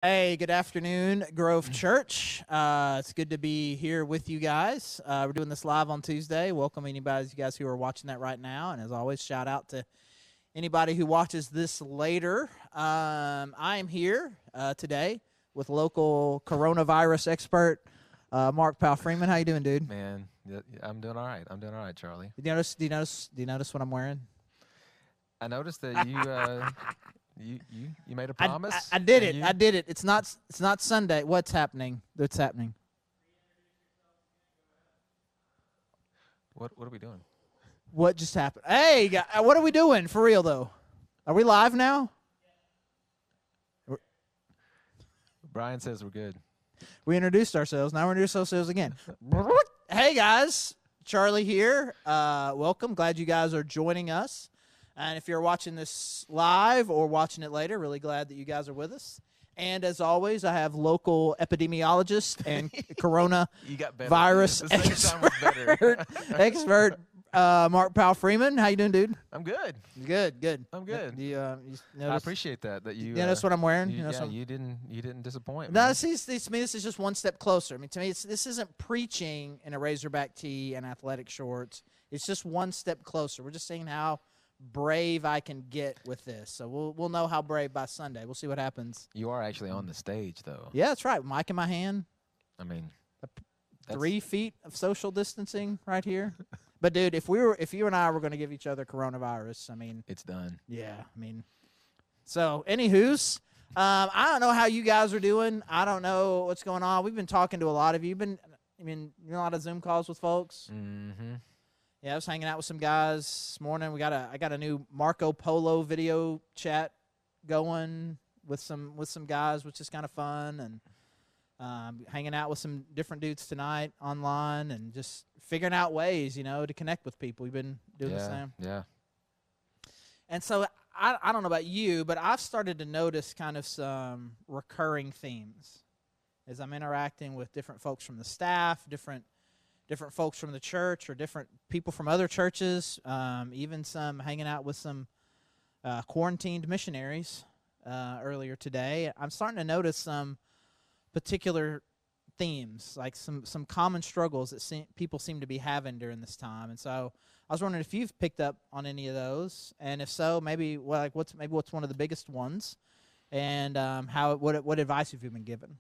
Hey, good afternoon, Grove Church. It's good to be here with you guys. We're doing this live on Tuesday. Welcome anybody, you guys who are watching that right now. And as always, shout out to anybody who watches this later. I am here today with local coronavirus expert Mark Powell Freeman. How you doing, dude? Man, I'm doing all right. I'm doing all right, Charlie. Do you notice what I'm wearing? I noticed that you made a I, promise. I did and it. I did it. It's not Sunday. What's happening? What's happening? What are we doing? What just happened? Hey, what are we doing for real though? Are we live now? Brian says we're good. We introduced ourselves. Now we're introducing ourselves again. Hey guys, Charlie here. Welcome. Glad you guys are joining us. And if you're watching this live or watching it later, really glad that you guys are with us. And as always, I have local epidemiologist and corona You got better. virus The second time was better. expert Mark Powell Freeman. How you doing, dude? I'm good. Good. I'm good. You I notice, appreciate that you. you notice what I'm wearing? You, notice yeah, what- you didn't disappoint. No, Man. see, to me, this is just one step closer. I mean, to me, this isn't preaching in a Razorback tee and athletic shorts. It's just one step closer. We're just seeing how brave I can get with this. So we'll know how brave by Sunday. We'll see what happens. You are actually on the stage, though. Yeah, that's right. Mic in my hand. I mean, 3 feet of social distancing right here. But dude, if you and I were going to give each other coronavirus, I mean, it's done. yeah, I mean. So, anywho's, I don't know how you guys are doing. I don't know what's going on. We've been talking to a lot of you. You're a lot of Zoom calls with folks. Mm-hmm. Yeah, I was hanging out with some guys this morning. I got a new Marco Polo video chat going with some guys, which is kind of fun, and hanging out with some different dudes tonight online, and just figuring out ways, to connect with people. We've been doing the same. Yeah. And so I don't know about you, but I've started to notice kind of some recurring themes as I'm interacting with different folks from the staff, different folks from the church, or different people from other churches, even some hanging out with some quarantined missionaries earlier today. I'm starting to notice some particular themes, like some common struggles that people seem to be having during this time. And so I was wondering if you've picked up on any of those, and if so, maybe what's one of the biggest ones, and what advice have you been given?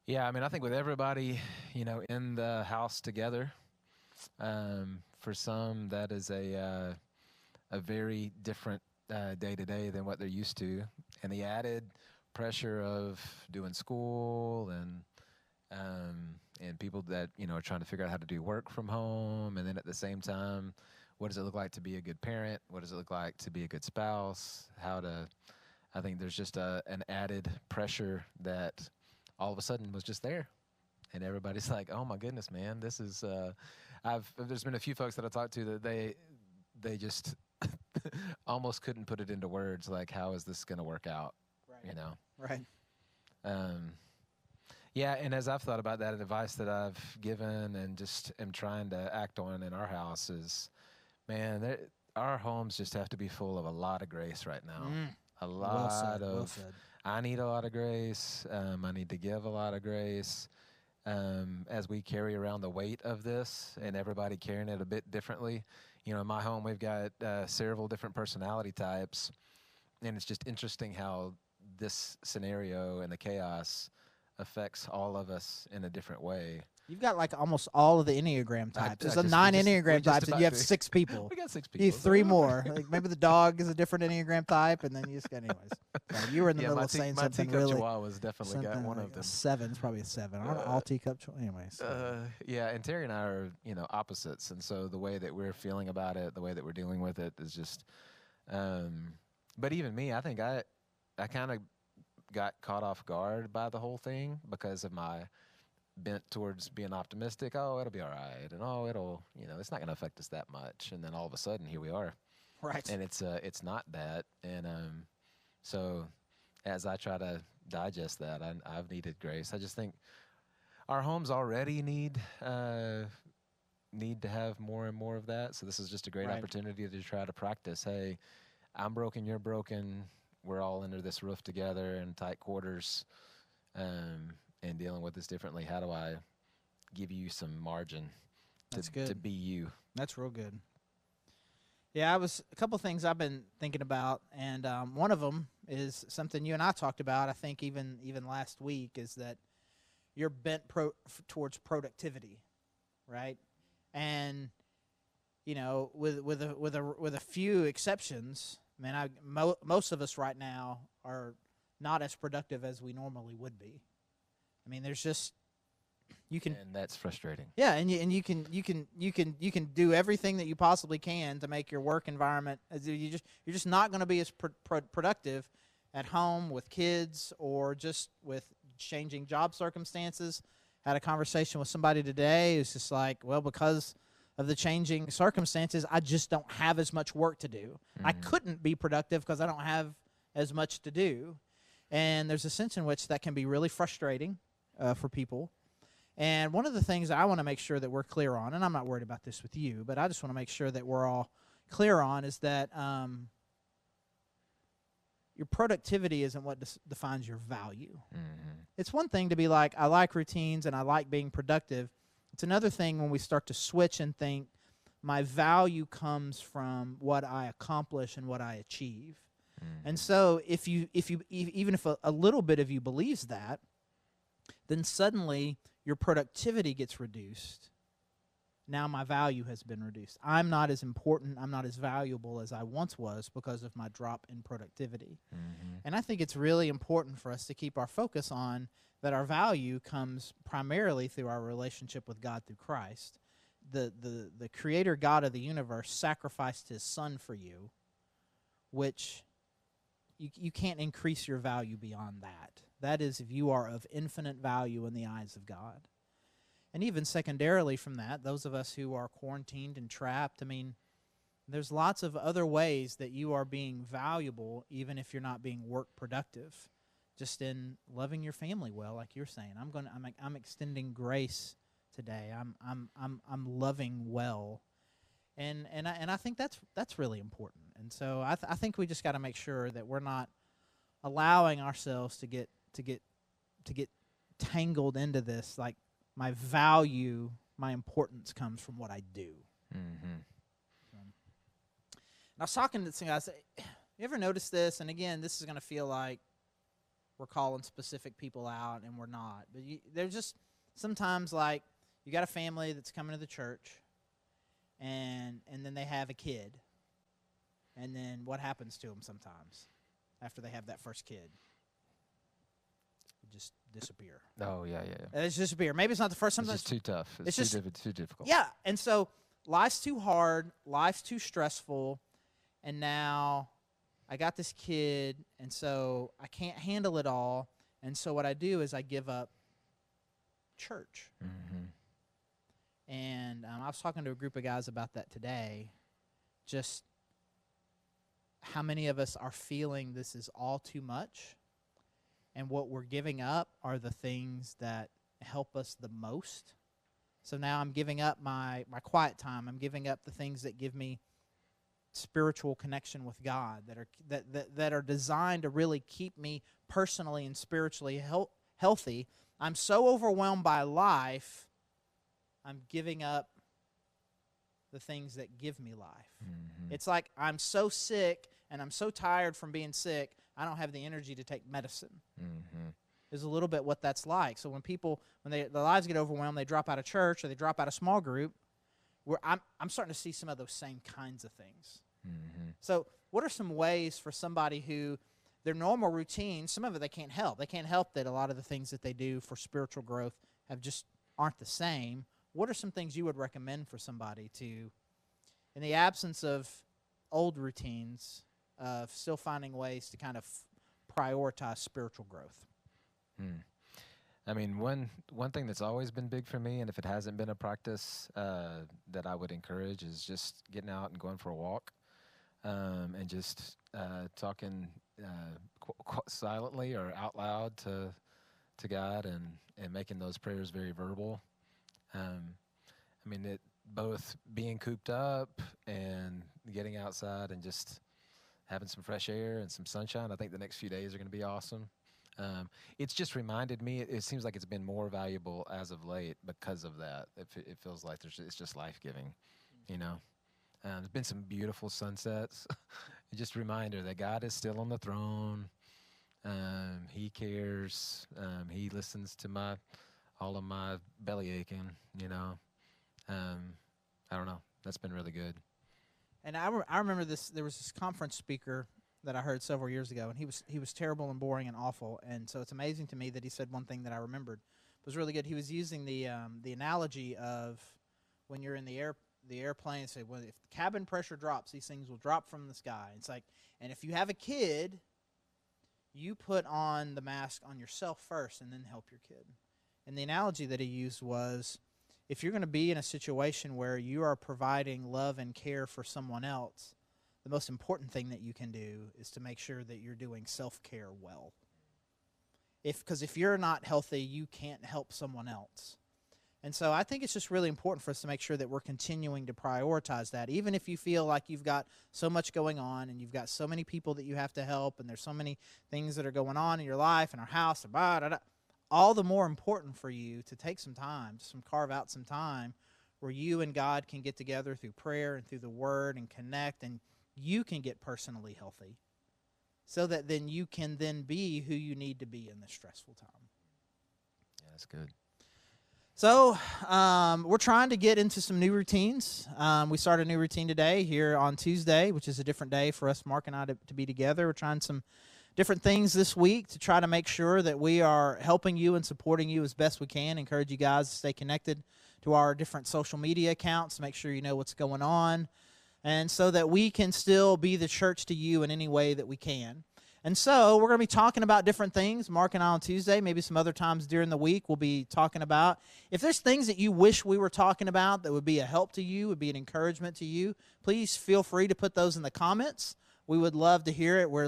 Yeah, I mean, I think with everybody, in the house together, for some that is a very different day to day than what they're used to, and the added pressure of doing school and people that are trying to figure out how to do work from home, and then at the same time, what does it look like to be a good parent? What does it look like to be a good spouse? I think there's just an added pressure that all of a sudden was just there, and everybody's like, "Oh my goodness, man, this is." There's been a few folks that I talked to that they just almost couldn't put it into words, like, how is this going to work out? Right. Right. Yeah, and as I've thought about that, advice that I've given and just am trying to act on in our house is, man, our homes just have to be full of a lot of grace right now. A lot well said. I need a lot of grace. I need to give a lot of grace as we carry around the weight of this, and everybody carrying it a bit differently. In my home, we've got several different personality types, and it's just interesting how this scenario and the chaos affects all of us in a different way. You've got like almost all of the Enneagram types. There's we 9 just Enneagram types, and you have do. 6 people. We got 6 You people. need 3 more. Like maybe the dog is a different Enneagram type, and then you just got anyways. So you were in the middle of saying something my really. teacup Chihuahua's definitely got one like of them. A 7. It's probably a 7. Aren't all teacup anyways. Yeah, and Terry and I are opposites, and so the way that we're feeling about it, the way that we're dealing with it is just. But even me, I think I kind of got caught off guard by the whole thing because of my bent towards being optimistic. Oh, it'll be all right, and it'll it's not going to affect us that much. And then all of a sudden, here we are. Right. And it's not that. And so as I try to digest that, I've needed grace. I just think our homes already need to have more and more of that. So this is just a great Right. opportunity to try to practice. Hey, I'm broken, you're broken. we're all under this roof together in tight quarters, and dealing with this differently. How do I give you some margin That's good. to be you? That's real good. Yeah, a couple things I've been thinking about, and one of them is something you and I talked about. I think even last week, is that you're bent towards productivity, right? And with a few exceptions, man, most of us right now are not as productive as we normally would be. I mean, there's just and that's frustrating. Yeah, and you can do everything that you possibly can to make your work environment. You're just not going to be as productive at home with kids, or just with changing job circumstances. Had a conversation with somebody today who's just like, well, because of the changing circumstances, I just don't have as much work to do. I couldn't be productive because I don't have as much to do. And there's a sense in which that can be really frustrating for people. And one of the things I want to make sure that we're clear on, and I'm not worried about this with you, but I just want to make sure that we're all clear on, is that your productivity isn't what defines your value. It's one thing to be like, I like routines and I like being productive. It's another thing when we start to switch and think, my value comes from what I accomplish and what I achieve. And so even if a little bit of you believes that, then suddenly your productivity gets reduced. Now my value has been reduced. I'm not as important, I'm not as valuable as I once was because of my drop in productivity. And I think it's really important for us to keep our focus on that our value comes primarily through our relationship with God through Christ. The creator God of the universe sacrificed his son for you, which you can't increase your value beyond that. That is, if you are of infinite value in the eyes of God. And even secondarily from that, those of us who are quarantined and trapped, I mean, there's lots of other ways that you are being valuable, even if you're not being work productive. Just in loving your family well, like you're saying. I'm extending grace today. I'm loving well, and I think that's really important. And so I think we just got to make sure that we're not allowing ourselves to get tangled into this. Like, my value, my importance comes from what I do. And I was talking to some guys. You ever notice this? And again, this is going to feel like we're calling specific people out, and we're not. But there's just sometimes, like, you got a family that's coming to the church, and then they have a kid. And then what happens to them sometimes after they have that first kid? Just disappear. Oh, yeah. It's disappear. Maybe it's not the first. Sometimes it's just too tough. It's too difficult. Yeah, and so life's too hard. Life's too stressful, and now I got this kid, and so I can't handle it all. And so what I do is I give up church. And I was talking to a group of guys about that today. Just how many of us are feeling this is all too much, and what we're giving up are the things that help us the most. So now I'm giving up my quiet time. I'm giving up the things that give me spiritual connection with God, that are designed to really keep me personally and spiritually healthy. I'm so overwhelmed by life, I'm giving up the things that give me life. It's like I'm so sick and I'm so tired from being sick, I don't have the energy to take medicine. Is a little bit what that's like. So when their lives get overwhelmed, they drop out of church or they drop out of small group. I'm starting to see some of those same kinds of things. So what are some ways for somebody who their normal routine, some of it they can't help. They can't help that a lot of the things that they do for spiritual growth aren't the same. What are some things you would recommend for somebody to, in the absence of old routines, of still finding ways to kind of prioritize spiritual growth? I mean, one thing that's always been big for me, and if it hasn't been a practice that I would encourage, is just getting out and going for a walk, and just talking silently or out loud to God, and making those prayers very verbal. I mean, both being cooped up and getting outside and just having some fresh air and some sunshine. I think the next few days are going to be awesome. It's just reminded me. It seems like it's been more valuable as of late because of that. It feels like it's just life giving, you know. There's been some beautiful sunsets. Just a reminder that God is still on the throne. He cares. He listens to all of my belly aching. You know. I don't know. That's been really good. And I remember this. There was this conference speaker that I heard several years ago, and he was terrible and boring and awful. And so it's amazing to me that he said one thing that I remembered. It was really good. He was using the analogy of when you're in the airplane. Say, well, if the cabin pressure drops, these things will drop from the sky. It's like, and if you have a kid, you put on the mask on yourself first, and then help your kid. And the analogy that he used was, if you're going to be in a situation where you are providing love and care for someone else, the most important thing that you can do is to make sure that you're doing self-care well. Because if you're not healthy, you can't help someone else. And so I think it's just really important for us to make sure that we're continuing to prioritize that. Even if you feel like you've got so much going on and you've got so many people that you have to help and there's so many things that are going on in your life and our house, all the more important for you to take some time, carve out some time where you and God can get together through prayer and through the Word and connect, and you can get personally healthy so that then you can then be who you need to be in this stressful time. Yeah, that's good. So we're trying to get into some new routines. We started a new routine today here on Tuesday, which is a different day for us, Mark and I, to be together. We're trying some different things this week to try to make sure that we are helping you and supporting you as best we can. Encourage you guys to stay connected to our different social media accounts, make sure you know what's going on, and so that we can still be the church to you in any way that we can. And so we're going to be talking about different things, Mark and I on Tuesday, maybe some other times during the week we'll be talking about. If there's things that you wish we were talking about that would be a help to you, would be an encouragement to you, please feel free to put those in the comments. We would love to hear it. We're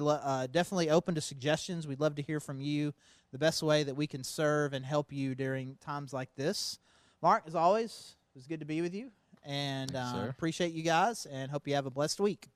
definitely open to suggestions. We'd love to hear from you the best way that we can serve and help you during times like this. Mark, as always, it was good to be with you. And appreciate you guys, and hope you have a blessed week.